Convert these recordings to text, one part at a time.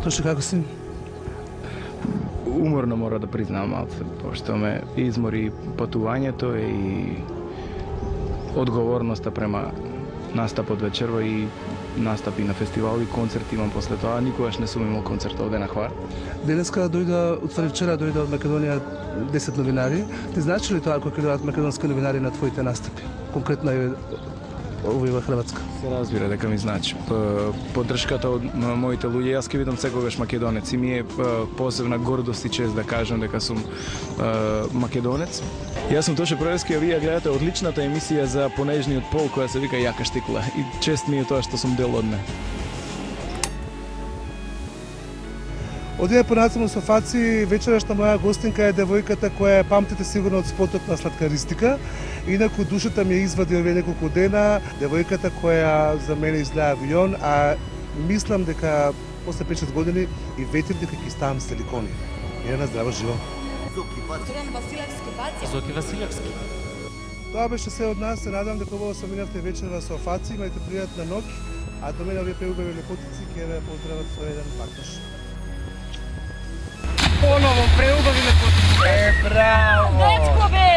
Тоше како си? Уморно мора да признам малце, пошто ме измори патувањето и одговорноста према настапот вечерва и настапи на фестивали, концерти имам после тоа. Никогаш не сум имал концерт овде на Хвар. Денеска дојде, отвари вчера дојде од Македонија 10 новинари. Ти значи ли тоа кога дојдат македонски новинари на твоите настапи? Конкретно и овој во Хрватска. Се разбира дека ми значи. Поддршката од моите луѓе, јас ќе бидам секогаш македонец и ми е посебна гордост и чест да кажам дека сум македонец. Јас сум Тоше Проевски, а вие гледате одличната емисија за понежниот пол која се вика Јака штикла. И чест ми е тоа што сум дел од неа. Одиме понатаму со Фаци, вечерашна моја гостинка е девојката која памтите сигурно од спотот на Сладкаристика. Инаку душата ми ја извади овие неколку дена, девојката која за мене изгледа авион, а мислам дека после 5-6 години и ветрам дека ќе ставам силикони. Ирена, здраво, живо. Зоки Василевски. Тоа беше се од нас, се надам дека убаво се минавте вечерва со Фаци, имајте пријатна ноќ, а до мене овие преубави лепотици ќе ве поздрават со еден пакош. Поново преубави лепотици. Браво! Дечко бе!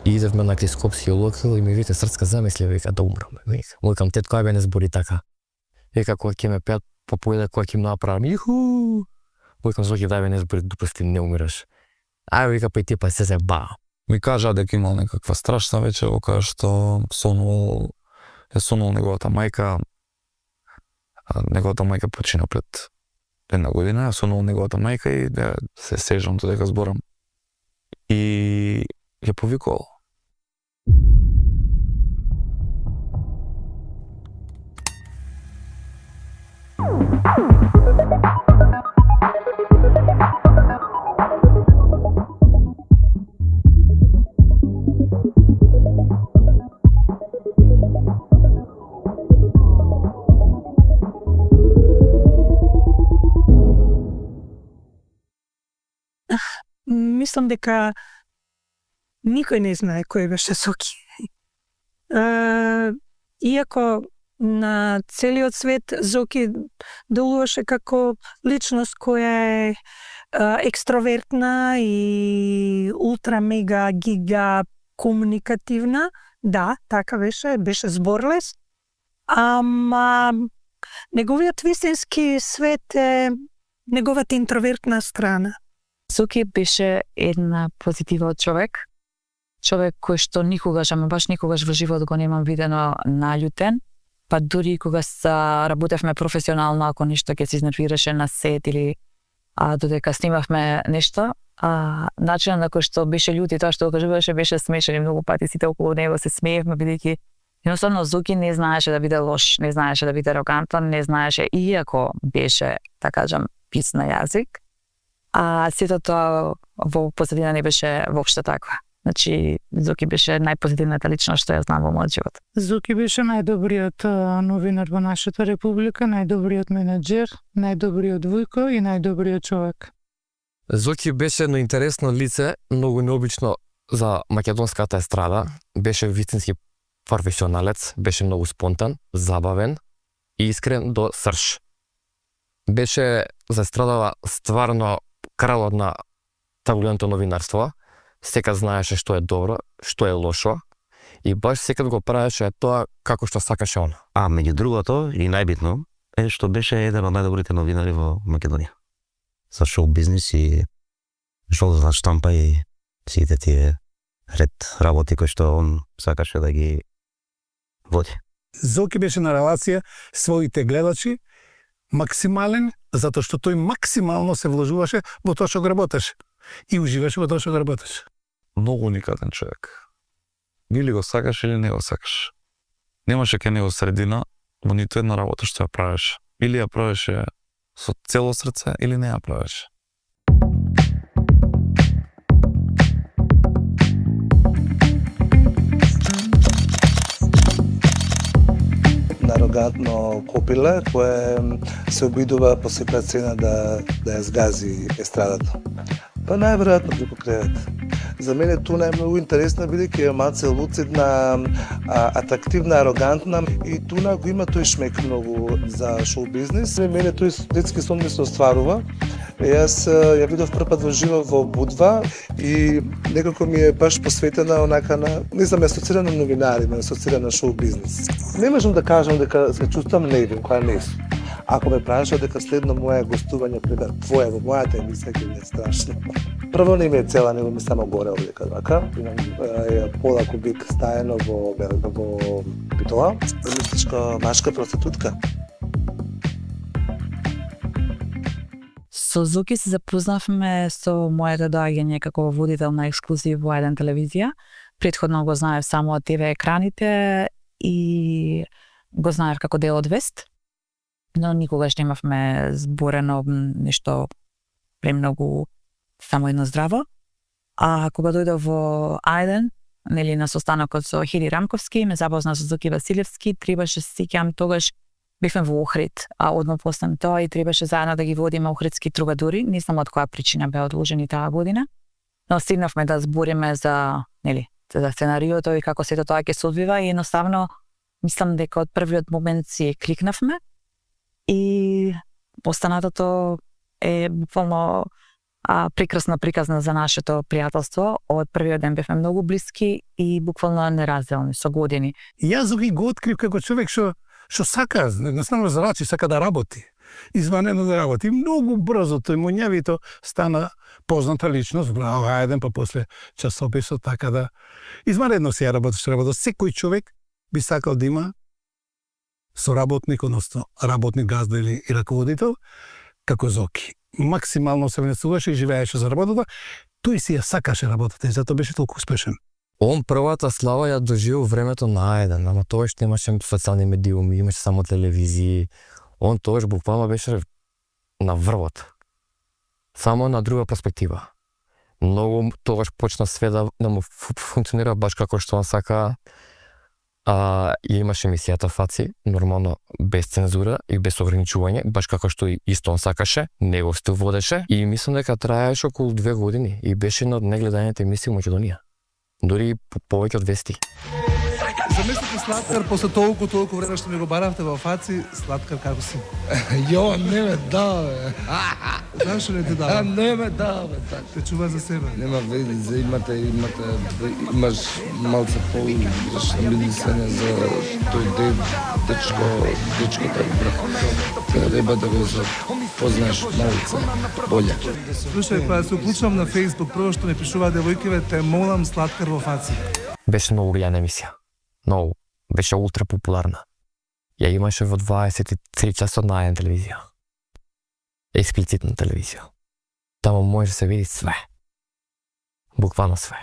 И идевме на Клископски локал и ми вика срцка замисли, вика да умрам. Викам, тетко, ајбе не збори така. Вика, кога ќе ме пеат попојде, кога ќе ме направам, иху! Викам, Зоки, дај бе не збори, допусти, не умираш. Ајде, вика, па и ти, па се заба. Ми кажа дека имал некаква страшна вечер, во која што сонувал неговата мајка. Неговата мајка почина пред една година, сонувал неговата мајка и да се сежам додека зборам. И ја повикувал. Мислам дека никој не знае кој беше Зоки. Иако на целиот свет Зоки делуваше како личност која е екстровертна и ултра мега гига комуникативна, да, така беше зборлес, ама неговиот вистински свет е неговата интровертна страна. Зоки беше една позитивен човек кој што никогаш, ама баш никогаш во живот го немам видено наљутен, па дури кога работевме професионално, ако нешто ќе се изнервираше на сет или додека снимавме нешто, начинот на кој што беше љут и тоа што го кажуваше беше смешен и многу пати сите околу него се смеевме, бидејќи едноставно Зоки не знаеше да биде лош, не знаеше да биде арогантен, не знаеше, иако беше, така кажам, пис на јазик, сето тоа во позадина не беше воопшто таква. Значи, Зоки беше најпозитивната личност што ја знам во мојот живот. Зоки беше најдобриот новинар во нашата република, најдобриот менеджер, најдобриот војко и најдобриот човек. Зоки беше едно интересно лице, многу необично за македонската естрада. Беше вистински професионалец, беше многу спонтан, забавен и искрен до срж. Беше за естрадава стварно кралот на таблоидното новинарство. Секад знаеше што е добро, што е лошо и баш секад го правеше тоа како што сакаше он. А меѓу другото и најбитно е што беше еден од најдобрите новинари во Македонија. За шоу бизнис и шоу за штампа и сите тие ред работи кои што он сакаше да ги води. Зоки беше на релација своите гледачи максимален, затоа што тој максимално се вложуваше во тоа што го работеше и уживаше во тоа што го работеше. Многу уникатен човек. Или го сакаш или не го сакаш. Немаше кај него средина во ниту една работа што ја правеше. Или ја правеше со цело срце, или не ја правеше. Арогантно копиле кое се обидува по секоја цена да ја згази естрадата. Па најверојатно преку кревет. За мене Туна е многу интересна, бидејќи е малце луцидна, атрактивна, арогантна и Туна го има тој шмек многу за шоу бизнес. Мене тој детски сон ми се остварува. Јас ја видов прв пат во живо во Будва и некако ми е баш посветена онака на, не знам, асоцирана на новинари, ме асоцирана на шоу бизнес. Не можам да кажам дека се чувствам невин, која не сум. Ако ме прашува дека следно моје гостување пред твоја во мојата емисија ќе ми е страшно. Прво не ми е цела, него ми само горе облека вака. Имам пола кубик стаено во Битола. Мисличка машка проститутка. Со Зоки се запознавме со моето доаѓање како водител на ексклузив во еден телевизија. Претходно го знаев само од ТВ екраните и го знаев како дел од Вест, но никогаш немавме зборено нешто премногу само едно здраво. А кога дојдов во А1, нели на состанокот со Хири Рамковски, ме запозна со Зоки Василевски, требаше се сеќавам тогаш бевме во Охрид, а одма после тоа и требаше заедно да ги водиме охридски трубадури, не знам од која причина беа одложени таа година. Но стигнавме да збориме за, нели, за сценариото и како сето тоа ќе се одвива и едноставно мислам дека од првиот момент си кликнавме и останатото е буквално прекрасно приказна за нашето пријателство. Од првиот ден бевме многу блиски и буквално неразделни со години. Јас Зоки го открив како човек што сака, едноставно зарачи, сака да работи. Изванредно да работи. Многу брзо тој муњавито стана позната личност, еден па после часописот, така да изванредно се работиш. Секој човек би сакал да има соработник, односно работник, газда или и раководител, како Зоки. Максимално се внесуваше и живееше за работата, тој си ја сакаше работата и затоа беше толку успешен. Он првата слава ја доживел времето на А1, ама тоаш немаше социјални медиуми, имаше само телевизии. Он тоаш буквално беше на врвот. Само на друга перспектива. Многу тоаш почна све да му функционира баш како што он сака. И имаше емисијата Фаци, нормално без цензура и без ограничување, баш како што и исто он сакаше, него стил водеше и мислам дека траеше околу 2 години и беше една од најгледаните емисии во Македонија. Дури повеќе од Вести. Замислете Слаткар, после толку време што ми го баравте во Фаци, Слаткар како си? Јо, не ме да, бе. Знаеш што не те дава? Не ме да, бе. Те чува за себе. Нема вeze, имаш малце по-грешно мислење за тој дечко так брат. Треба да го познаеш малце боле. Слушај, кога се уклучувам на Facebook, прво што ми пишува девојкиве, те молам Слаткар во Фаци. Беше многу гледана емисија. Многу. Беше ултра популарна. Ја имаше во 23 часот на една телевизија. Експлицитна телевизија. Тамо може да се види све. Буквално све.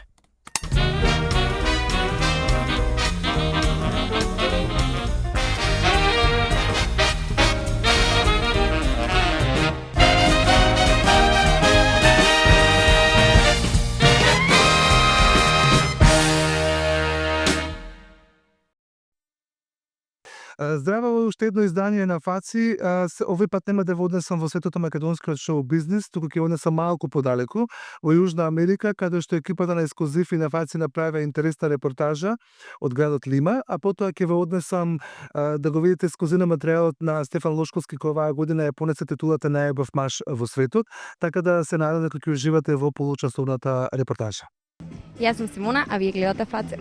Здраво во уште едно издание на Фаци. Овој пат нема да ве однесам во светото македонскиот шоу бизнес, туку ќе однесам малку подалеку, во Јужна Америка, каде што екипата на Ексклузив и на Фаци направија интересна репортажа од градот Лима, а потоа ќе ве однесам да го видите ексклузивен материјалот на Стефан Лошковски, кој оваа година ја понесе титулата најубав маж во светот, така да се надам дека ќе уживате во получасовната репортажа. Јас сум Симона, а вие гледате Фаци.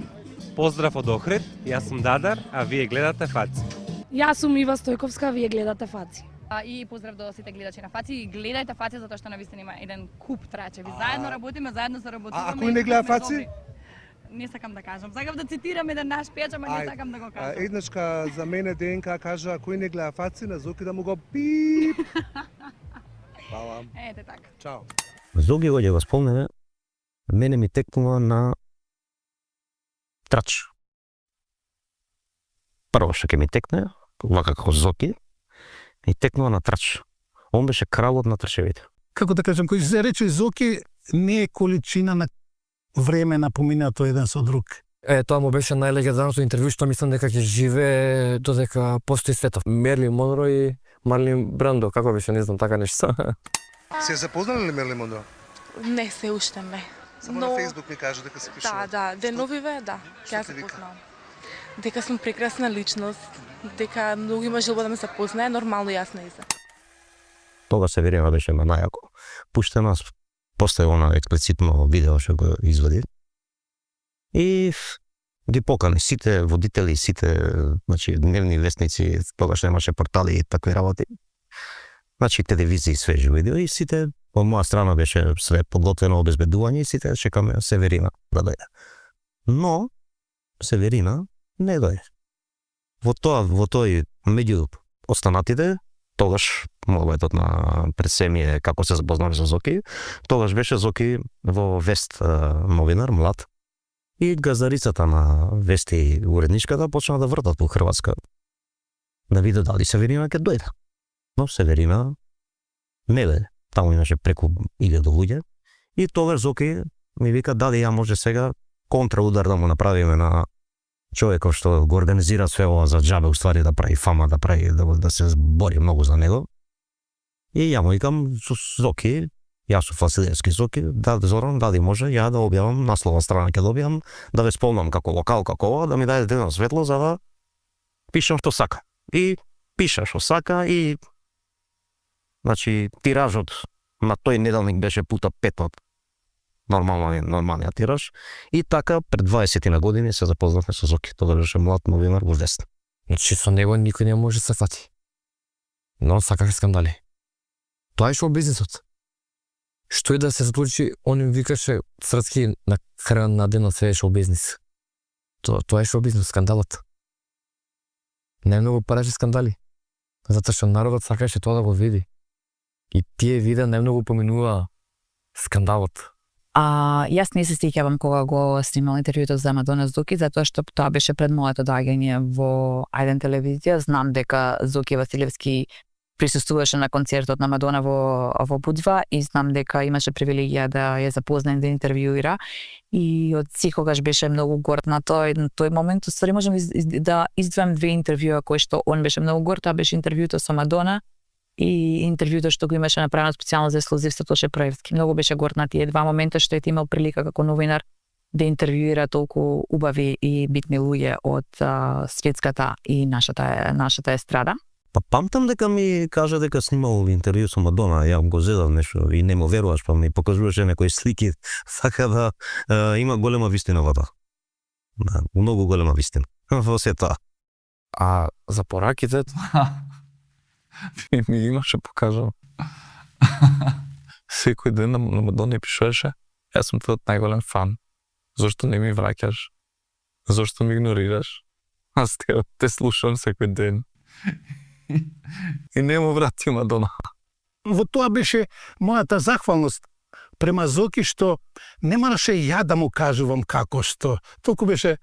Поздрав од Охрид, јас сум Дадар, а вие гледате Фаци. Јас сум Ива Стојковска, вие гледате Фаци. И поздрав до сите гледачи на Фаци. Гледајте Фаци затоа што навистина има еден куп трачеви. Заедно работиме, заедно заработуваме. А кој не гледа Фаци? Не сакам да кажам. Сакам да цитирам еден наш пејач, ама не сакам да го кажам. Еднашка за мене ДНК кажа кој не гледа Фаци, на Зоки да му го пип. Фала. Ете така. Чао. Зоки го ќе го спомнеме, мене ми текнува на трач. Прво што ќе ми текне, вака како Зоки, ми текнува на трач. Он беше кралот на трчевите. Како да кажам, кој се рече Зоки, не е количина на време на поминато еден со друг. Тоа му беше најлегендарното интервју што мислам дека ќе живее додека постои светот. Мерлин Монро и Марлин Брандо, како беше, не знам, така нешто. Се запознали ли Мерлин Монро? Не, се уште не. Само на Фейсбук ми кажа дека се пишува. Да, деновиве, да, ќе се познавам. Дека сум прекрасна личност, дека многу има желба да ме запознае, нормално јас не иза. Тога Северина беше најако. Пуштена, постави она експлицитно видео што го извади. И ги покани сите водители, сите, значи, дневни вестници, тогаш немаше портали и такви работи. Значи, телевизии, свежи видео и сите, од моја страна беше све подготвено обезбедување и сите чекаме Северина да дојде. Но, Северина не дојде. Во тој меѓу останатите, тогаш мојот на пресемие како се запознавме со Зоки, тогаш беше Зоки во Вест новинар, млад. И газарицата на Вести уредничката почна да вртат во Хрватска. Да види дали Северина ќе дојде. Но Северина не дојде. Таму имаше преку 1000 луѓе. И тогаш Зоки ми вика дали ја може сега контраудар да му направиме на човекот што го организира све ова за џабе, уствари да прави фама, да се бори многу за него. И ја му викам со Зоки, јас сум Василевски Зоки, да Зоран, дали може ја да објавам наслова страна ќе добијам, да ве спомнам како локал, како ова, да ми даде едно светло за да пишам што сака. И пиша што сака и значи тиражот на тој неделник беше пута 5 од нормалниот тираж. И така пред 20 на години се запознавме со Зоки, тогаш беше млад новинар во Вест. Значи со него никој не може да се фати. Но он сакаше скандали. Тоа е шоу бизнисот. Што и да се случи, он им викаше срцки на крај на денот се е шоу бизнис. Тоа е шоу бизнис, скандалот. Најмногу правеше скандали. Затоа што народот сакаше тоа да го види. И тие видеа најмногу поминува скандалот. Јас не се сеќавам кога го снимал интервјуто за Мадона Зоки, затоа што тоа беше пред моето доаѓање во Ајден телевизија. Знам дека Зоки Василевски присуствуваше на концертот на Мадона во Будва и знам дека имаше привилегија да ја запознае да интервјуира и од секогаш беше многу горд на тој момент. Ствари можам да издвојам две интервјуа кои што он беше многу горд, тоа беше интервјуто со Мадона и интервјуто што го имаше направено специјално за ексклузив со Тоше Проевски. Многу беше горд на тие два момента што е имал прилика како новинар да интервјуира толку убави и битни луѓе од светската и нашата естрада. Па памтам дека ми кажа дека снимал интервју со Мадона, ја го зедав нешто и не му веруваш, па ми покажуваше некои слики, сака да има голема вистина во тоа. Да, многу голема вистина во се тоа. А за пораките ми имаше покажал. Секој ден на Мадона пишуваше, јас сум твојот најголем фан. Зошто не ми враќаш? Зошто ми игнорираш? Аз те слушам секој ден. И не му врати Мадона. Во тоа беше мојата захвалност према Зоки што не мораше ја да му кажувам како што. Толку беше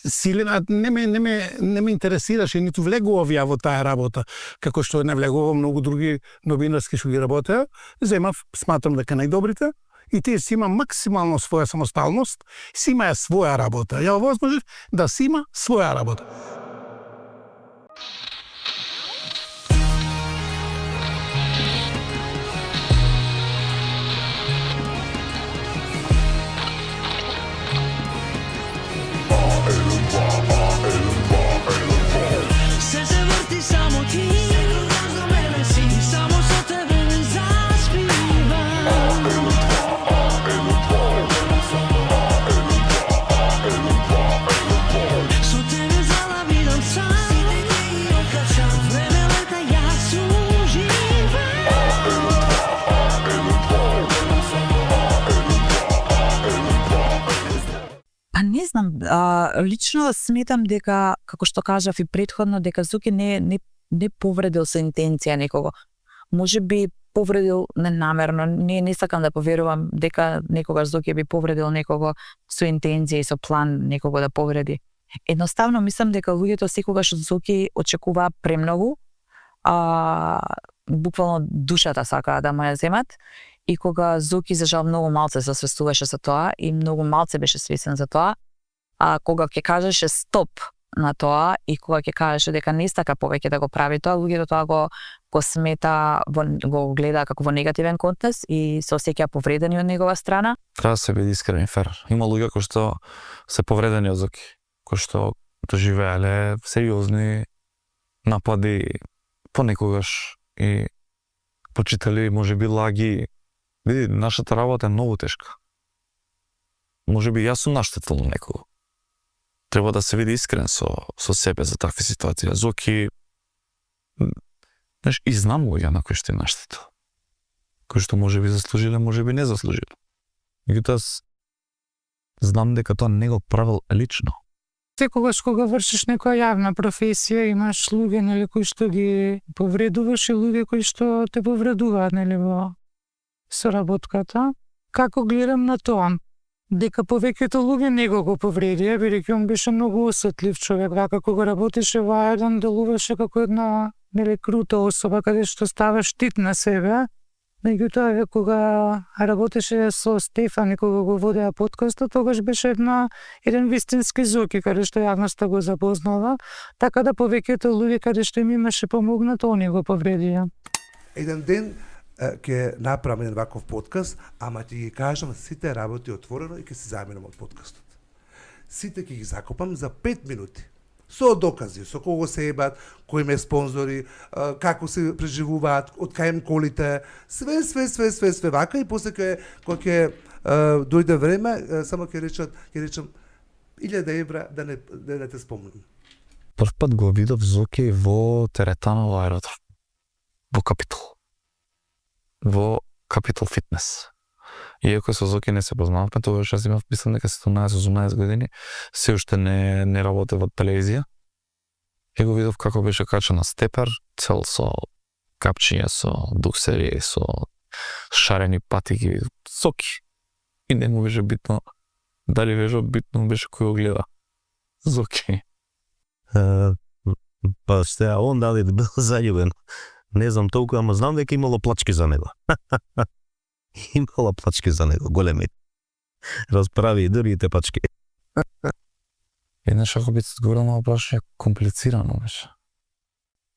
силен, а не ме интересираше, ниту влегував ја во таа работа, како што не влегував многу други новинарски што ги работеа. Земав, сматрам дека најдобрите, и тие си има максимално своја самосталност, си има своја работа. Ја овозможив да си има своја работа. Не знам, лично сметам дека, како што кажав и претходно, дека Зоки не повредил со интенција некого. Може би повредил ненамерно, не сакам да поверувам дека некогаш Зоки би повредил некого со интенција и со план некого да повреди. Едноставно мислам дека луѓето секогаш од Зоки очекуваат премногу, буквално душата сакаат да му ја земат. И кога Зоки за жал многу малце се освестуваше за тоа и многу малце беше свесен за тоа, а кога ќе кажеше стоп на тоа и кога ќе кажеше дека не сака повеќе да го прави тоа, луѓето тоа го смета, го гледа како во негативен контекст и се осеќа повредени од негова страна. Треба да се биде искрен и фер. Има луѓе кои што се повредени од Зоки, кои што доживеале сериозни напади понекогаш и почитали можеби лаги. Види, нашата работа е многу тешка. Можеби јас сум наштетил некого. Треба да се види искрен со себе за такви ситуации. Зоки, знаеш, и знам луѓе на кои што е наштетил. Кои што можеби заслужиле, можеби не заслужиле. Меѓутоа, знам дека тоа не го правил лично. Секогаш кога вршиш некоја јавна професија, имаш луѓе, нели, кои што ги повредуваш и луѓе кои што те повредуваат, нели, во соработката. Како гледам на тоа? Дека повеќето луѓе него го повредија, бидејќи он беше многу осетлив човек, вака кога работеше во еден делуваше како една, нели, крута особа, каде што става штит на себе. Меѓутоа, кога работеше со Стефан и кога го водеа подкастот, тогаш беше еден вистински Зоки, каде што јавноста го запознава, така да повеќето луѓе каде што им имаше помогнато, они го повредија. Еден ден ќе направам еден ваков подкаст, ама ќе ги кажам сите работи отворено и ќе се заминам од подкастот. Сите ќе ги закопам за 5 минути. Со докази, со кого се ебат, кои ме спонзори, како се преживуваат, од кај им колите, све вака и после кога ќе дојде време, само ќе речам 1000 евра да не те спомнам. Прв пат го видов Зоки во теретана во аеродром. Во Capital Fitness. Иако со Зоки не се познававме, тогаш јас имав, мислам дека 17-18 години, се уште не работе во телевизија. И го видов како беше качен на степер, цел со капчиња, со дуксери, со шарени патики, Зоки. И не му беше битно, дали беше битно, беше кој го гледа. Зоки. Па ще, он дали да бил заљубен. Не знам толку, ама знам дека имало плачки за него. Имала плачки за него, големи. Расправи и другите пачки. Еднаш ако би се одговорил на прашање, комплицирано беше.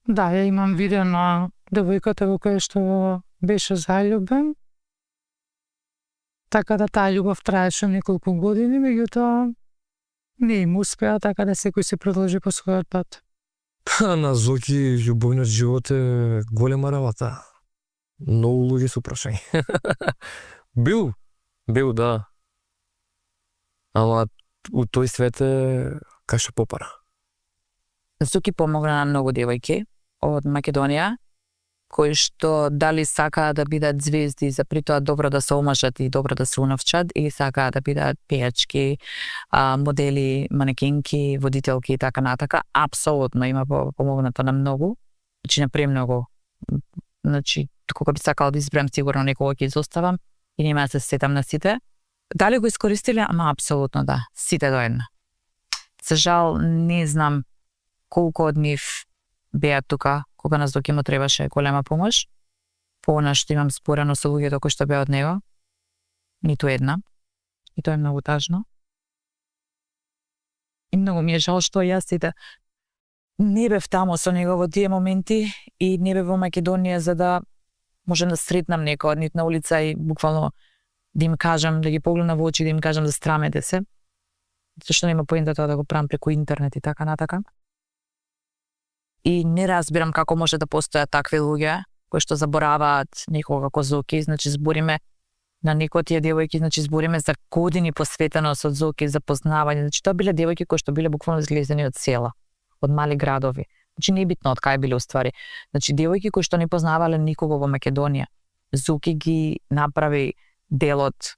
Да, ја имам видео на девојката во која што беше заљубен. Така да таа љубов траеше неколку години, меѓутоа не им успеа, така да секој се продолжи по својот пат. На Зоки љубовниот живот е голема работа. Многу луѓе се прашања. Бил, да. Ама у тој свет е кај што попара. Зоки помогна на многу девојки од Македонија, кои што дали сакаат да бидат звезди, за при тоа добро да се омажат и добро да се уновчат и сакаат да бидат пејачки, модели, манекинки, водителки и така натака. Апсолутно има помогнато на многу. Значи, на премногу. Значи, кога би сакала да изберам, сигурно некого ќе изоставам и нема да се сетам на сите. Дали го искористиле? Ама апсолутно да. Сите до една. За жал, не знам колку од нив беа тука, кога нас Зоки му требаше голема помош. По она што имам спорено со луѓето кои што беа од него. Ниту една. И тоа е многу тажно. И многу ми е жал што јас сите не бев таму со него во тие моменти и не бев во Македонија за да можем да сретнам некој од нив на улица и буквално да им кажам, да ги погледнам во очи, да им кажам да страмете се. Зашто нема поента тоа да го правам преку интернет и така натака. И не разбирам како може да постојат такви луѓе кои што забораваат некога како Зоки, значи збориме на некои од тие девојки, значи збориме за години посветеност од Зоки, за познавање, значи тоа биле девојки кои што биле буквално излезени од села, од мали градови. Значи не е битно од кај биле уствари. Значи девојки кои што не познавале никого во Македонија. Зоки ги направи дел од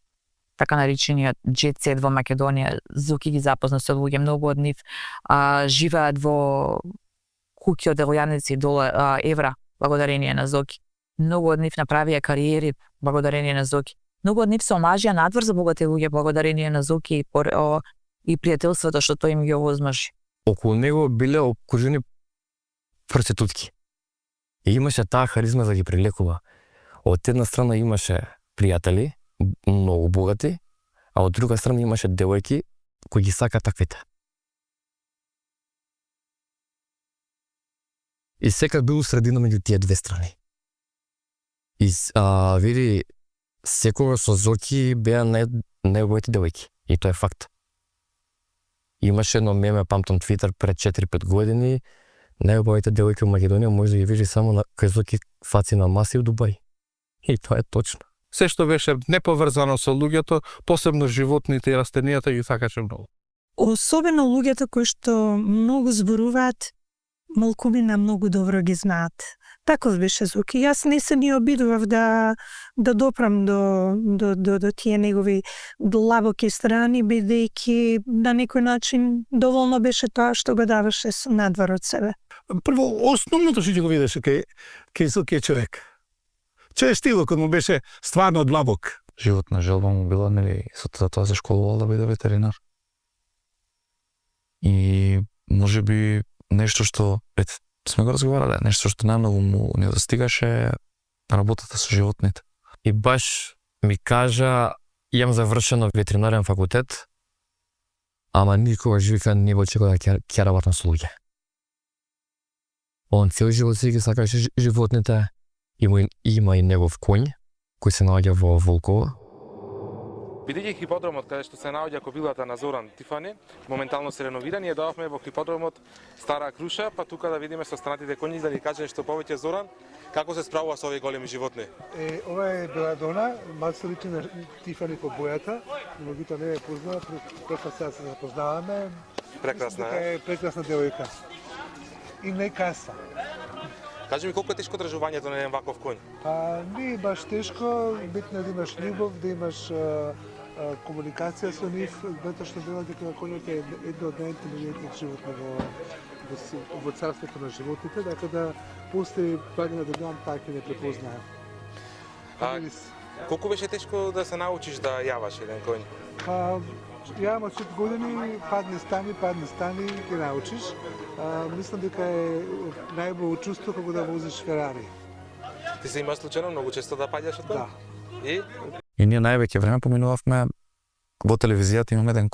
така наречениот jet set во Македонија. Зоки ги запозна со луѓе, многу од нив живеат во куќи од елјаници евра благодарение на Зоки. Многу од нив направија кариери благодарение на Зоки. Многу од нив се омажија надвор за богати луѓе благодарение на Зоки и пријателството што тој им ги овозможи. Околу него биле окружени проститутки. И имаше таа харизма да ги привлекува. Од една страна имаше пријатели, многу богати, а од друга страна имаше девојки кои ги сака таквите. И секад бил средина меѓу тие две страни. И види, секогаш со Зоки беа најубавите девојки. И тоа е факт. Имаше едно меме, памтам Твитер пред 4-5 години, најубавите девојки во Македонија може да ги види само на кај Зоки фаци на маси у Дубај. И тоа е точно. Се што беше неповрзано со луѓето, посебно животните и растенијата ги сакаше многу. Особено луѓето кои што многу зборуваат, малкумина многу добро ги знаат. Таков беше Зоки. Јас не се ни обидував да допрам до тие негови длабоки страни, бидејќи на некој начин доволно беше тоа што го даваше надвор од себе. Прво, основното што го видеше кај Зоки е човек. Че стилот му беше стварно длабок. Животна желба му била, нели, за тоа се школувал да биде ветеринар. И може би нешто што сме го разговарале, нешто што најмногу му недостигаше работата со животните. И баш ми кажа, имам завршено ветеринарен факултет, ама никогаш вика не го очекува да ќе работам со луѓе. Он цел живот си ги сакаше животните, има и негов конј, кој се наоѓа во Волково. Бидејќи хиподромот каде што се наоѓа кобилата на Зоран Тифани, моментално се реновира, ние доавме во хиподромот Стара Круша, па тука да видиме со странатите коњи да ни каже што повеќе Зоран, како се справува со овие големи животни. Ова е Беладона, малце личи на Тифани по бојата, но меѓутоа не е позната, прека сега се запознаваме. Прекрасна е. Прекрасна девојка. И не каса. Кажи ми колку е тешко држувањето на еден ваков конј? Не е баш тешко, битно е да имаш љубов, да имаш комуникација со нив, затоа што велат дека конјот е едно од најинтелигентните животни во царството на животите, така да после паѓа на додам така не препознаем. Колку беше тешко да се научиш да јаваш еден конј? Јавам од 4 години, падни стани, ќе научиш. Мислам дека е најубаво чувство како да возиш Ферари. Ти се имаш случајно многу често да паѓаш од конј? Да. И ние највеќе време поминувавме во телевизијата, имаме еден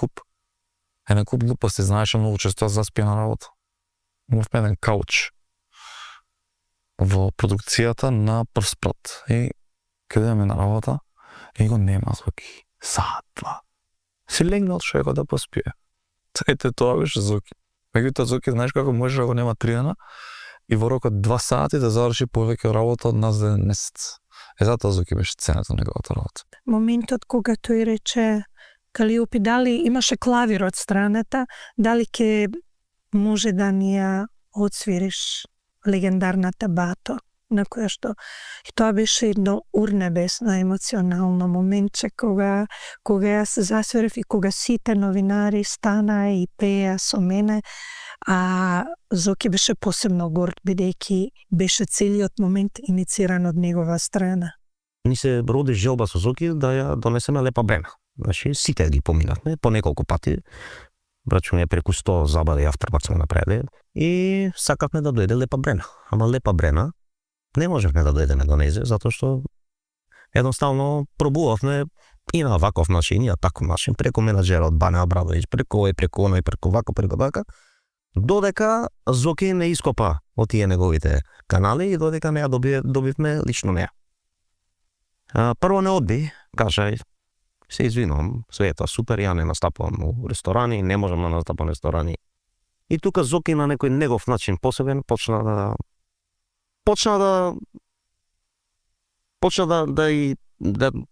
куп глупости, знаеше многу често да заспија на работа. Имавме еден кауч во продукцијата на Прспрат. И каде идеме на работа, и го нема Зоки. Саат, два. Си легнал човекот да поспие. Ете тоа беше Зоки. Меѓутоа Зоки, знаеш како може да го нема 3 дена и во рок од 2 сати да заврши повеќе работа од нас за еден месец. Затоа Зоки беше цената на неговата работа. Моментот кога тој рече Калиопи дали имаше клавир од страната, дали ќе може да ни ја отсвириш легендарната Бато, на која што и тоа беше едно урнебесно емоционално моментче кога јас засвирив и кога сите новинари стана и пеа со мене, а Зоки беше посебно горд бидејќи беше целиот момент инициран од негова страна. Ни се роди желба со Зоки да ја донесеме Лепа Брена. Значи сите ги поминавме по неколку пати. Брачуваме преку 100 забави авторпак сме направиле и сакавме да дојде Лепа Брена. Ама Лепа Брена не можевме да дојдеме до нејзе, затоа што едноставно пробувавме и на ваков начин, и на таков начин, преку менаџерот Бане Абрамовиќ, преку овој, преку оној, преку вако, преку така, додека Зоки не ископа од тие неговите канали и додека не ја добивме лично неа. Прво не одби, кажа, се извинувам, све е тоа супер, ја не настапувам у ресторани, не можам да настапам у ресторани. И тука Зоки на некој негов начин посебен почна да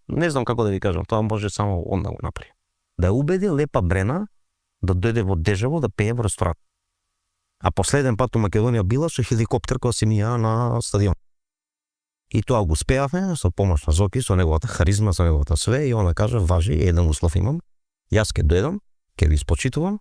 не знам како да ви кажам, тоа може само он да го направи. Да убеди Лепа Брена да дојде во Дежево да пее во ресторан. А последен пат у Македонија била со хеликоптер кога се мија на стадион. И тоа го успеавме со помош на Зоки, со неговата харизма, со неговата све, и она кажа, важи, еден услов имам, јас ќе дојдам, ќе ви испочитувам,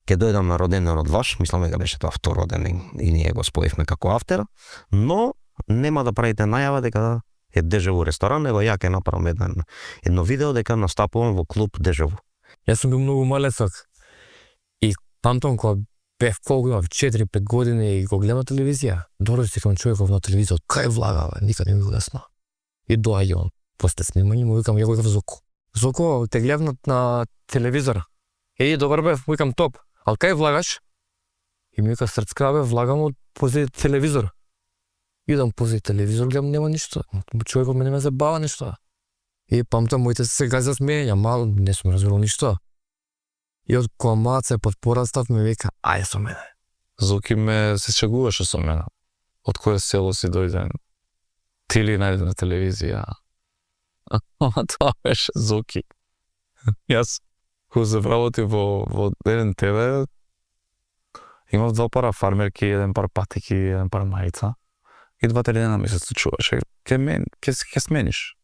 ќе дојдам на роденденот ваш, мислам дека беше тоа втор роден и ние го споивме како автер, но нема да правите најава дека е Дежево ресторан, него ја ќе направам едно видео дека настапувам во клуб Дежево. Јас сум бил многу малецак и памтам кога бев колку 4-5 години и го гледам телевизија, доројте кон човеков на телевизијата, кај влага, никад не ми го лесно. И доаѓа он, после снимање му викам, ја го викам Зоко. Зоко, те гледнат на телевизор. Добар бев, викам топ, ал кај влагаш? И ми вика Срцка, бе, влагам пози телевизор. Идам пози телевизор, гледам нема ништо. Човекот мене ме забава нешто. И памтам моите се газа смеја, мал не сум разбирал ништо. И од кога малце се подпорастав ми вика, ајде со мене. Зоки ме се шегуваше со мене. Од кое село си дојде? Ти ли најде на телевизија? Тоа беше Зоки. Јас, кога завработив во еден ТВ, имав 2 пара фармерки, 1 пар патики, 1 пар мајца. И 2-3 дена ми се случуваше. Ке смениш.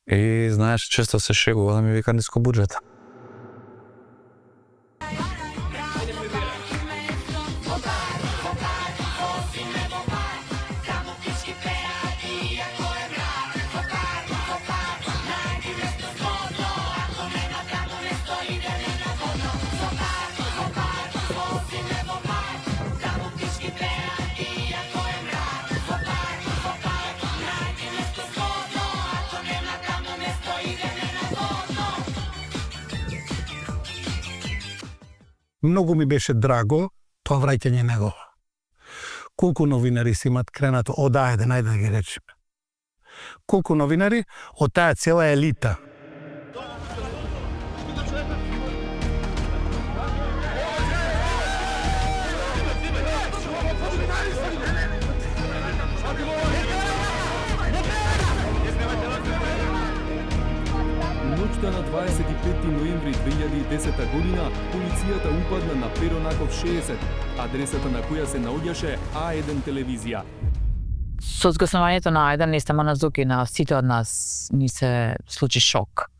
И знаеш, често се шегува да ми вика ниско буџет. Многу ми беше драго тоа враќање негово. Колку новинари си имат кренато од ајде, најде да ги речеме. Колку новинари од таа цела елита. Ноќта на 25 ноември 2010 година, полицијата упадна на Перонаков 60, адресата на која се наоѓаше А1 телевизија. Со згаснувањето на А1 не само на Зоки, на сите од нас ни се случи шок.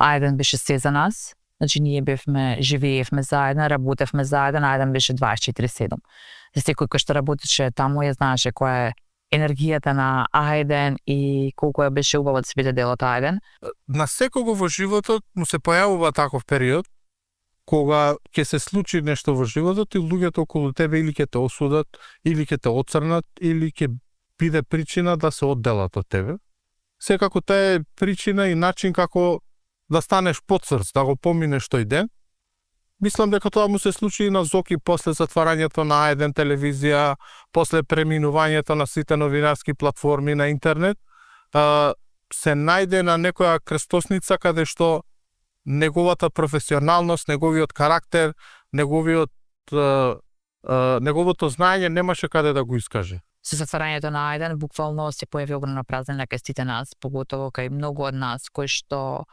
А1 беше се за нас, значи ние живеевме заедно, работевме заедно, А1 беше 24/7. За секој кој што работеше таму ја знаеше која е енергијата на А1 и колку ја беше убаво да се биде дел од А1. На секого во животот му се појавува таков период кога ќе се случи нешто во животот и луѓето околу тебе или ќе те осудат, или ќе те оцрнат, или ќе биде причина да се одделат од тебе. Секако таа е причина и начин како да станеш подсрц, да го поминеш тој ден. Мислам дека тоа му се случи и на Зоки после затварањето на А1 телевизија, после преминувањето на сите новинарски платформи на интернет, се најде на некоја крстосница каде што неговата професионалност, неговиот карактер, неговото знаење немаше каде да го искаже. Со затварањето на А1 буквално се појави огромна празнина кај сите нас, поготово кај многу од нас кои што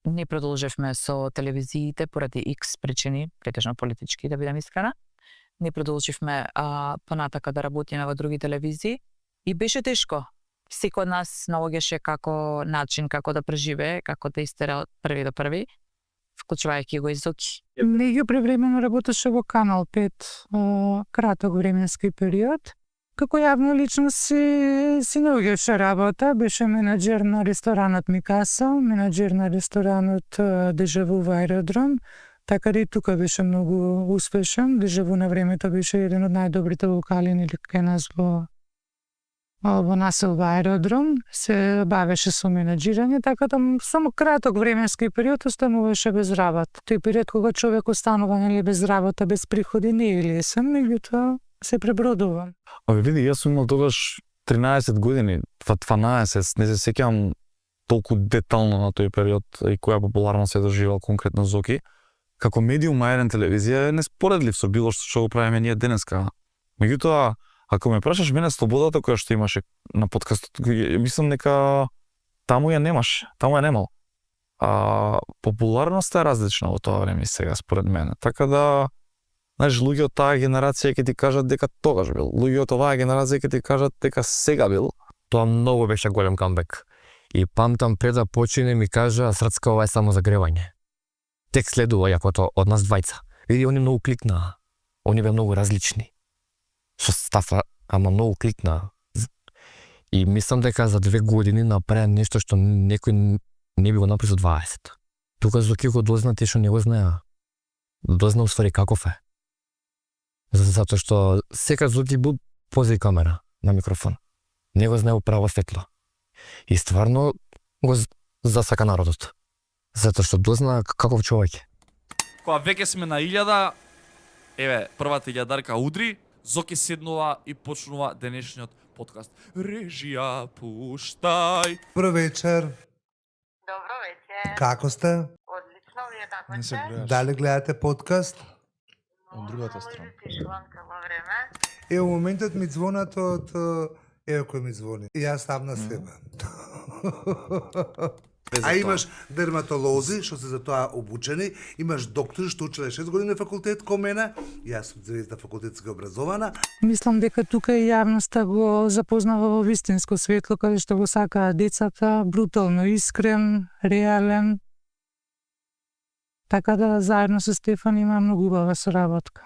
не продолжевме со телевизиите поради X причини, претежно политички, да бидам искрена. Не продолживме понатака да работиме во други телевизии и беше тешко. Секој од нас наоѓаше како начин како да преживее, како да истера од први до први, вклучувајќи го и Зоки. Неѓо превремено работеше во Канал 5, краток временски период. Како јавна личност си наоѓаше работа, беше менаџер на ресторанот Микаса, менаџер на ресторанот Дежаву во Аеродром, така да и тука беше многу успешен. Дежаву на времето беше еден од најдобрите локали кај нас во насел во Аеродром, се бавеше со менаџирање, така да само краток временски период остануваше без работа. Тој период кога човек останува без работа, без приходи, не е лесен, меѓутоа се пребродува. Види, јас сум имал тогаш 13 години, 12, не се сеќавам толку детално на тој период и која популарност се доживал конкретно Зоки. Како медиум А1 телевизија е неспоредлив со било што го правиме ние денеска. Меѓутоа, ако ме прашаш мене слободата која што имаше на подкастот, мислам дека таму ја немаш, таму ја немал. Популарноста е различна во тоа време и сега според мене. Така да, знаеш, луѓе од таа генерација ќе ти кажат дека тогаш бил. Луѓе од оваа генерација ќе ти кажат дека сега бил. Тоа многу беше голем камбек. И памтам пред да почине ми кажа Срцка, ова е само загревање. Тек следува јакото од нас двајца. Види, они многу кликнаа. Они беа многу различни. Со стафа, ама многу кликнаа. И мислам дека за 2 години направи нешто што некој не би го направи за 20. Тука Зоки го дозна те што не го знаеа. Дозна уствари каков е. Затоа што секад Зоки бил позади камера на микрофон. Не го знаел право светло. И стварно го засака народот. Затоа што дозна каков човек е. кога веќе сме на 1000, еве, првата 1000-дарка удри, Зоки седнува и почнува денешниот подкаст. Режија, пуштај. Добро вечер. Добро вечер. Како сте? Одлично, вие како Не се сте? гледаш. Дали гледате подкаст? Од другата страна. Тишувам цело време. Во моментот ми звонат од кој ми звони. И јас сам на себе. А имаш дерматолози што се за тоа обучени, имаш доктори што учеле 6 години факултет ко мене, јас сум звезда факултетски образована. Мислам дека тука и јавноста го запознава во вистинско светло, каде што го сакаат децата, брутално искрен, реален. Така да заедно со Стефан има многу убава соработка.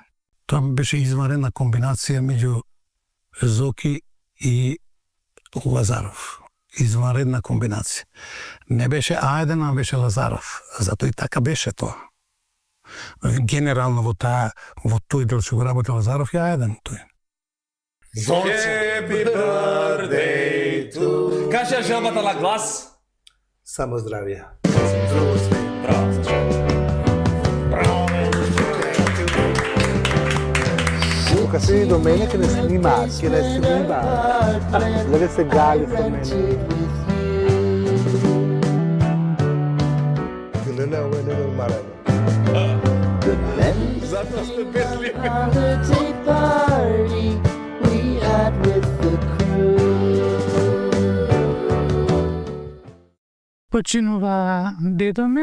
Тоа беше изварена комбинација меѓу Зоки и Лазаров. Изваредна комбинација. Не беше А1, а беше Лазаров. Затоа и така беше тоа. Генерално во тој дел што го работи Лазаров е А1 тој. Happy birthday to... Кажи желбата на глас. Само здравје. Браво. Тука се до мене ке не снимаат, да се гали со мене. Леле, ова е ненормалено. Затоа сте безливи. Починува дедо ми,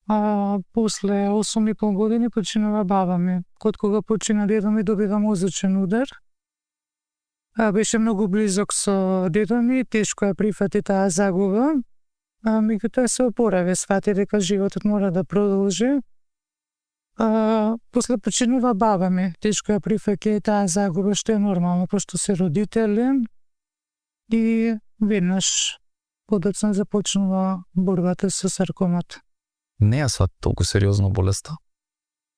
а после 8,5 години починува баба ми. Код кога почина дедо ми добива мозочен удар. Беше многу близок со дедо ми, тешко ја прифати таа загуба. Меѓутоа се опорави, свати дека животот мора да продолжи. После починува баба ми, тешко ја прифаќа и таа загуба, што е нормално, пошто се родители. И веднаш подоцна започнува борбата со саркомата. Не ја свати толку сериозно болеста.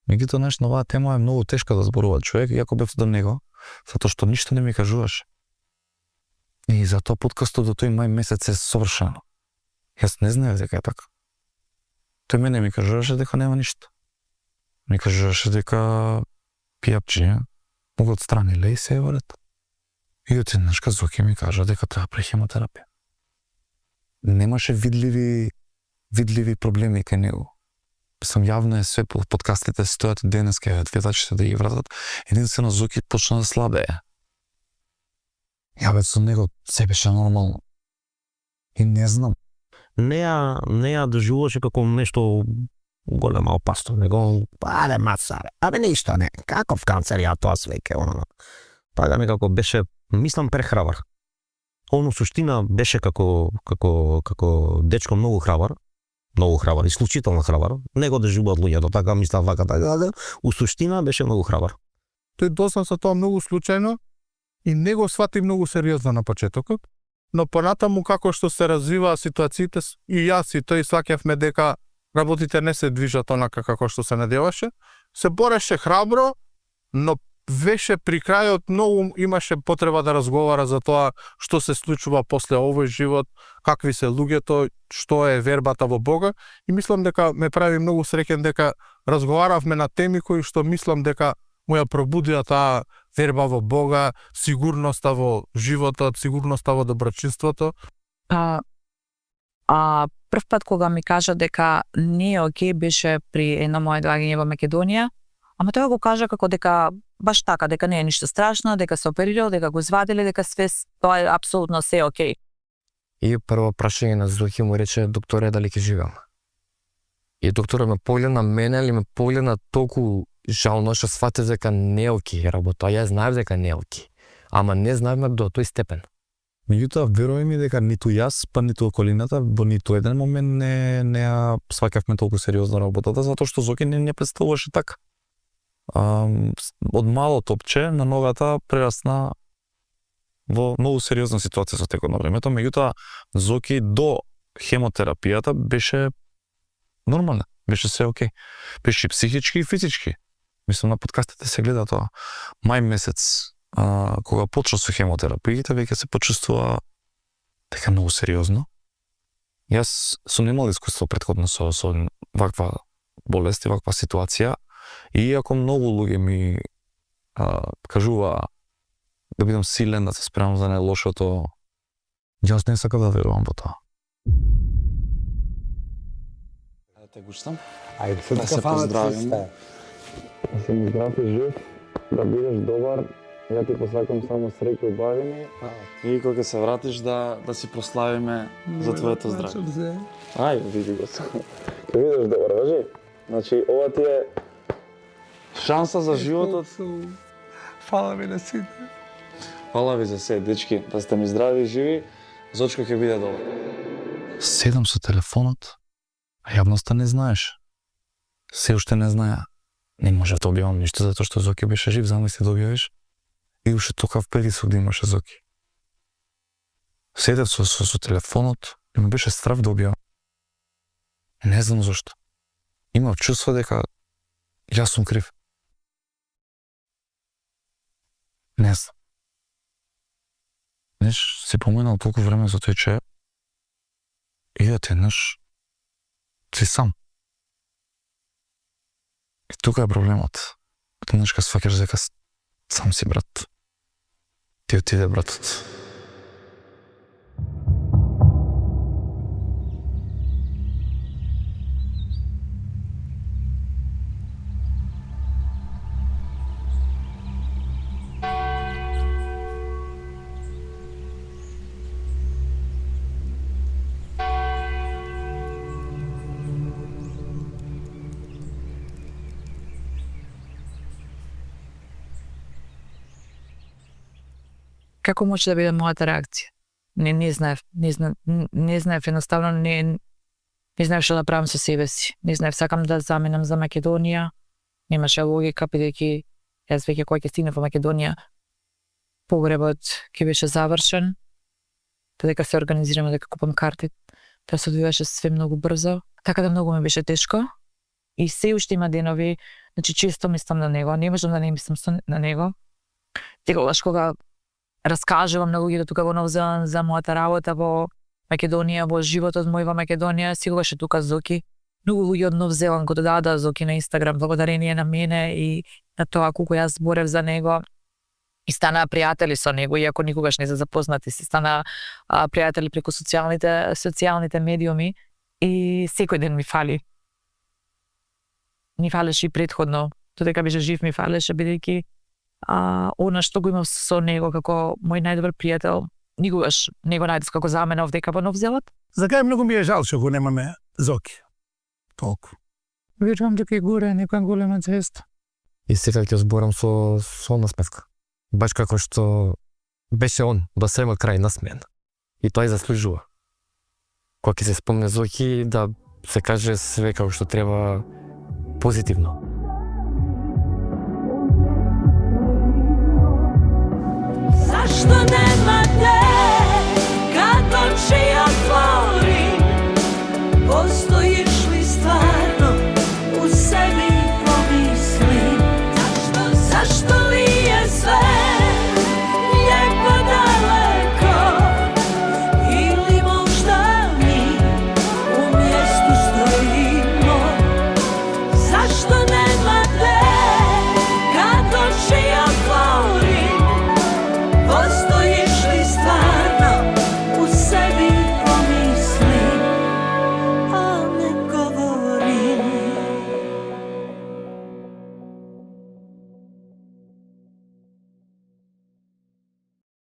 Меѓутоа, знаеш, оваа тема е многу тешка да зборува човек, иако бев до него, затоа што ништо не ми кажуваше. И затоа подкастот до тој мај месец е совршено. Јас не знаев дека е така. Тој мене ми кажуваше дека нема ништо. Ми кажуваше дека пијапчиња могу отстрани леј се е во ред. И одеднашка Зоки ми кажа дека треба хемотерапија. Немаше видливи проблеми кај него. Сам јавно е све по подкастите стојат денеска, гледачите да ги вратат. Единствено Зоки почна да слабее. Ја со него се беше нормално. И не знам. Не ја доживуваше како нешто голема опасност, него аде мацаре, абе ништо не, каков канцер ја тоа свеќе, оно. Така некако беше, мислам, прехрабар. Он суштина беше како дечко многу храбар, исклучително храбар. Него доживуваат луѓето, така мислам вака, така, у суштина беше многу храбар. Тој досна со тоа многу случајно и не го свати многу сериозно на почетокот, но понатаму како што се развиваа ситуациите и јас и тој сваќавме дека работите не се движат онака како што се надеваше, се бореше храбро, но веше при крајот многу имаше потреба да разговара за тоа што се случува после овој живот, какви се луѓето, што е вербата во Бога, и мислам дека ме прави многу среќен дека разговаравме на теми кои што мислам дека му ја пробудија таа верба во Бога, сигурноста во животот, сигурноста во доброчинството. Прв пат кога ми кажа дека не е окей беше при едно мое доаѓање во Македонија, ама тоа го кажа како дека баш така, дека не е ништо страшно, дека се оперирал, дека го извадиле, дека све тоа е апсолутно се окей. И прво прашање на Зоки му рече, докторе, дали ќе живеам? И докторот ме погледна мене, или ме погледна толку жално што свати дека не е окей работа. Ја знаев дека не е окей, ама не знаевме до тој степен. Меѓутоа, верувај ми дека ниту јас, па ниту околината, во ниту еден момент не ја сваќавме толку сериозно работата, затоа што Зоки не представуваше така. Од мало топче на ногата прерасна во многу сериозна ситуација со текот на времето, меѓутоа Зоки до хемотерапијата беше нормална, беше се окей. Беше и психички и физички. Мислам на подкастите се гледа тоа. Мај месец, кога почна со хемотерапијата, веќе се почувствува дека многу сериозно. Јас сум немал искуство претходно со ваква болест и ваква ситуација. И иако многу луѓе ми кажува да бидам силен, да се спремам за најлошото, јас не сакам да верувам во тоа. Да те гуштам. Ајде, се да се поздравиме. Да си ми здрав и жив, да бидеш добар. Ја ти посакам само среќа и убавини. И кога се вратиш да си прославиме за твоето здравје. Ајде, види го се. Ќе бидеш добар, важи? Значи, ова ти е шанса за животот. Фала ви на сите. Фала ви за се, дечки, да сте ми здрави и живи. Зочко ќе биде добар. Седам со телефонот, а јавноста не знаеш. Се уште не знаја. Не може да објавам ништо затоа што Зоки беше жив, замисли да објавиш. И уште токав притисок да имаше Зоки. Седев со телефонот и ми беше страв да објавам. Не знам зашто. Имав чувство дека јас сум крив. Не знам. Знаеш, си поминал толку време за тој че и да тенаш си сам. И тука е проблемот. Тенаш ка сваќаш дека сам си брат. Ти отиде братот. Како може да биде мојата реакција? Не знаев, едноставно не знаев што да правам со себе си. Не знаев, сакам да заминам за Македонија. Немаше логика, бидејќи јас веќе кога ќе стигнав во Македонија, погребот ќе беше завршен, додека се организираме, дека купам карти, тоа се одвиваше све многу брзо, така да многу ми беше тешко. И се уште има денови, значи често мислам на него, не можам да не мислам на него. Секогаш кога раскажувам на луѓето тука во Нов Зеланд за мојата работа во Македонија, во животот мој во Македонија, секогаш е тука Зоки. Многу луѓе од Нов Зеланд го додадаа Зоки на Инстаграм, благодарение на мене и на тоа колку јас зборев за него. И станаа пријатели со него, иако никогаш не се запознати, се станаа пријатели преку социјалните медиуми и секој ден ми фали. Ми фалеше и предходно, додека беше жив ми фалеше, бидејќи она што го имав со него како мој најдобар пријател, никогаш не го најдов како замена овдека во Нов Зеланд. За кај многу ми е жал што го немаме Зоки. Толку. Верувам дека е горе некоја голема цеста. И сега ќе зборам со насмеска. Баш како што беше он до самиот крај насмеен. И тоа и заслужува. Кога ќе се спомне Зоки, да се каже све како што треба позитивно.